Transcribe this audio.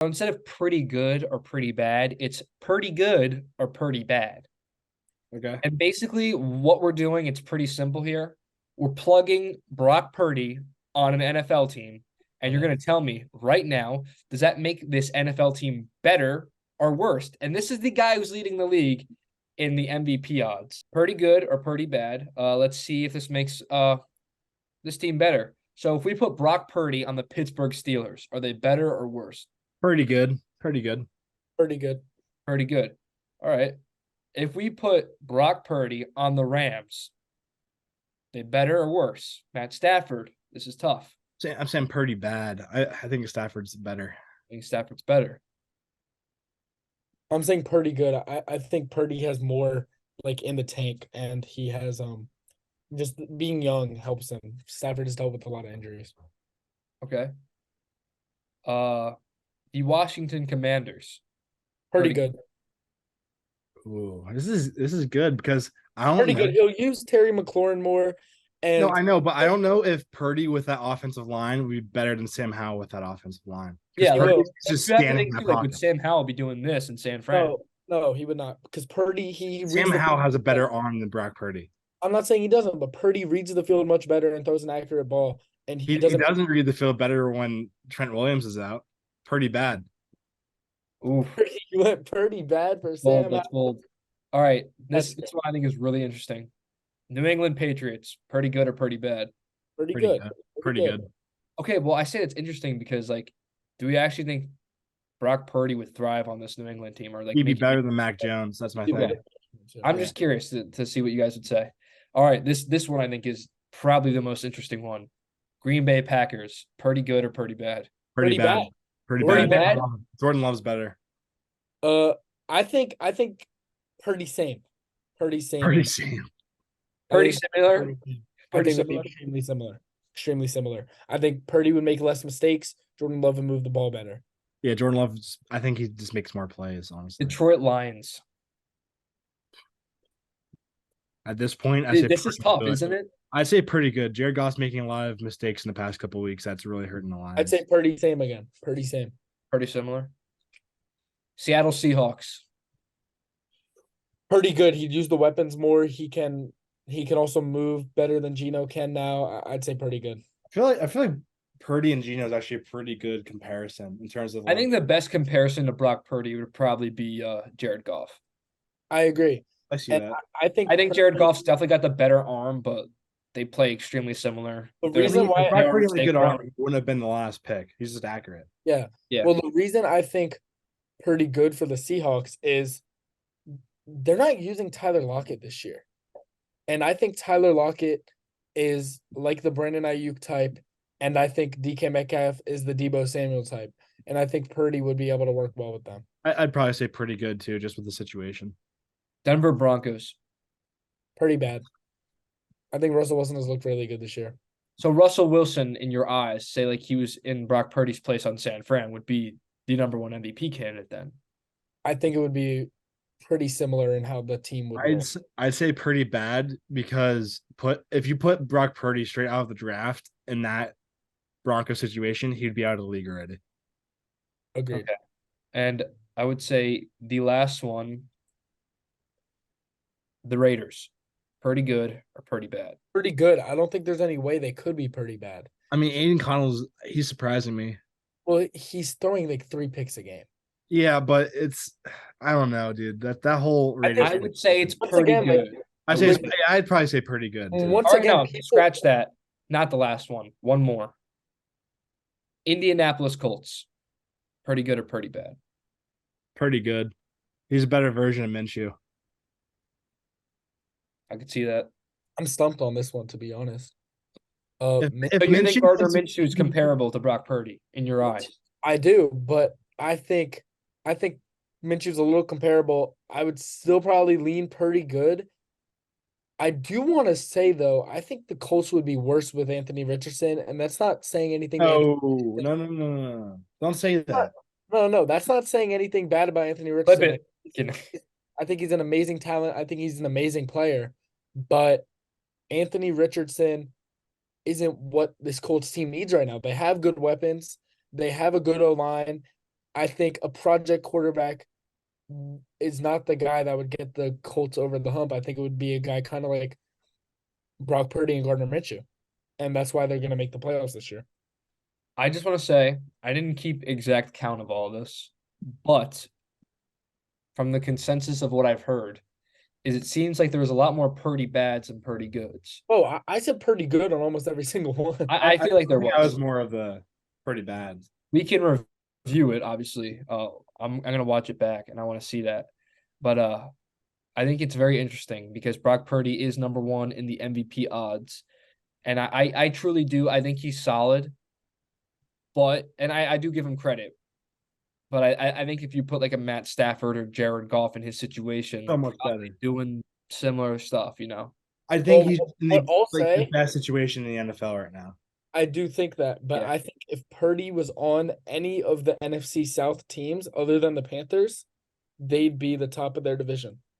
So instead of pretty good or pretty bad, it's pretty good or pretty bad. Okay. And basically, what we're doing, it's pretty simple here. We're plugging Brock Purdy on an NFL team, and you're going to tell me right now, does that make this NFL team better or worse? And this is the guy who's leading the league in the MVP odds. Pretty good or pretty bad. Let's see if this makes this team better. So if we put Brock Purdy on the Pittsburgh Steelers, are they better or worse? Pretty good. Pretty good. Pretty good. Pretty good. All right. If we put Brock Purdy on the Rams, they better or worse? Matt Stafford, this is tough. I'm saying pretty bad. I think Stafford's better. I think Stafford's better. I'm saying pretty good. I think Purdy has more like in the tank, and he has just being young helps him. Stafford has dealt with a lot of injuries. Okay. The Washington Commanders. Pretty good. Ooh, this is good because I don't Pretty know. good. He'll use Terry McLaurin more. And No, I know, but I don't know if Purdy with that offensive line would be better than Sam Howell with that offensive line. Yeah, Purdy's look, just you have to standing in think the too, like, would pocket. Sam Howell be doing this in San Fran? No, he would not. Because Purdy, he reads Sam the Howell field has a better better. arm than Brock Purdy. I'm not saying he doesn't, but Purdy reads the field much better and throws an accurate ball. And He he doesn't. doesn't read the field better when Trent Williams is out. Pretty bad. Ooh, He went pretty bad for bold, Sam. that's bold. All right, this That's one I think is really interesting. New England Patriots, pretty good or pretty bad? Pretty Pretty good. good. Pretty good. Okay, well, I say it's interesting because, like, do we actually think Brock Purdy would thrive on this New England team, or like He'd be make better than Mac Jones. That's my thing. I'm Yeah. just curious to see what you guys would say. All right, this one I think is probably the most interesting one. Green Bay Packers, pretty good or pretty bad? Pretty bad. bad. Pretty Pretty bad. bad? Jordan Love's better. I think Purdy same. Purdy same. Pretty same. Pretty think similar. Purdy same. I Pretty think it'd similar. be extremely similar. Extremely similar. I think Purdy would make less mistakes. Jordan Love would move the ball better. Yeah, Jordan Love. I think he just makes more plays. Honestly, Detroit Lions. at this point, I say This is tough, isn't it? I say pretty good. Jared Goff's making a lot of mistakes in the past couple of weeks. That's really hurting the Lions. I'd say Purdy same again. Purdy same. Pretty similar. Seattle Seahawks. Purdy good. He'd use the weapons more. He can also move better than Geno can now. I'd say pretty good. I feel like Purdy and Geno is actually a pretty good comparison in terms of. I think the best comparison to Brock Purdy would probably be Jared Goff. I agree. I see And that. I think Jared Goff's definitely got the better arm, but they play extremely similar. The reason why Brock Purdy has a good arm, he wouldn't have been the last pick. He's just accurate. Yeah. Yeah. Well, the reason I think Purdy good for the Seahawks is they're not using Tyler Lockett this year. And I think Tyler Lockett is like the Brandon Ayuk type, and I think DK Metcalf is the Deebo Samuel type. And I think Purdy would be able to work well with them. I'd probably say pretty good too, just with the situation. Denver Broncos. Pretty bad. I think Russell Wilson has looked really good this year. So Russell Wilson, in your eyes, say like he was in Brock Purdy's place on San Fran, would be the number one MVP candidate then? I think it would be pretty similar in how the team would roll. I'd say pretty bad because if you put Brock Purdy straight out of the draft in that Bronco situation, he'd be out of the league already. Agreed. Okay. And I would say the last one, the Raiders. Pretty good or pretty bad? Pretty good. I don't think there's any way they could be pretty bad. I mean, Aiden Connell's he's surprising me. Well, he's throwing like 3 picks a game. Yeah, but I don't know, dude. That whole Raiders. I would say it's Once pretty again, good. I'd probably say pretty good. Too. Once All right, again, no, scratch that. Not the last one. One more. Indianapolis Colts. Pretty good or pretty bad? Pretty good. He's a better version of Minshew. I could see that. I'm stumped on this one, to be honest. If So you think Gardner Minshew Minshew is comparable to Brock Purdy in your eyes? I do, but I think Minshew's a little comparable. I would still probably lean Purdy good. I do want to say though, I think the Colts would be worse with Anthony Richardson, and that's not saying anything. No. Don't say that. No, that's not saying anything bad about Anthony Richardson. I think he's an amazing talent. I think he's an amazing player, but Anthony Richardson isn't what this Colts team needs right now. They have good weapons. They have a good O-line. I think a project quarterback is not the guy that would get the Colts over the hump. I think it would be a guy kind of like Brock Purdy and Gardner Minshew, and that's why they're going to make the playoffs this year. I just want to say I didn't keep exact count of all this, but from the consensus of what I've heard, is it seems like there was a lot more Purdy bads than Purdy goods. Oh, I said pretty good on almost every single one. I feel like there think that was was. more of the pretty bad. We can review it, obviously. I'm gonna watch it back and I want to see that. But I think it's very interesting because Brock Purdy is number one in the MVP odds. And I truly do. I think he's solid. But I do give him credit. But I think if you put like a Matt Stafford or Jared Goff in his situation, So much probably better. doing similar stuff, you know. I think Well, he's in what the, I'll like the say, best situation in the NFL right now. I do think that, but Yeah. I think if Purdy was on any of the NFC South teams other than the Panthers, they'd be the top of their division.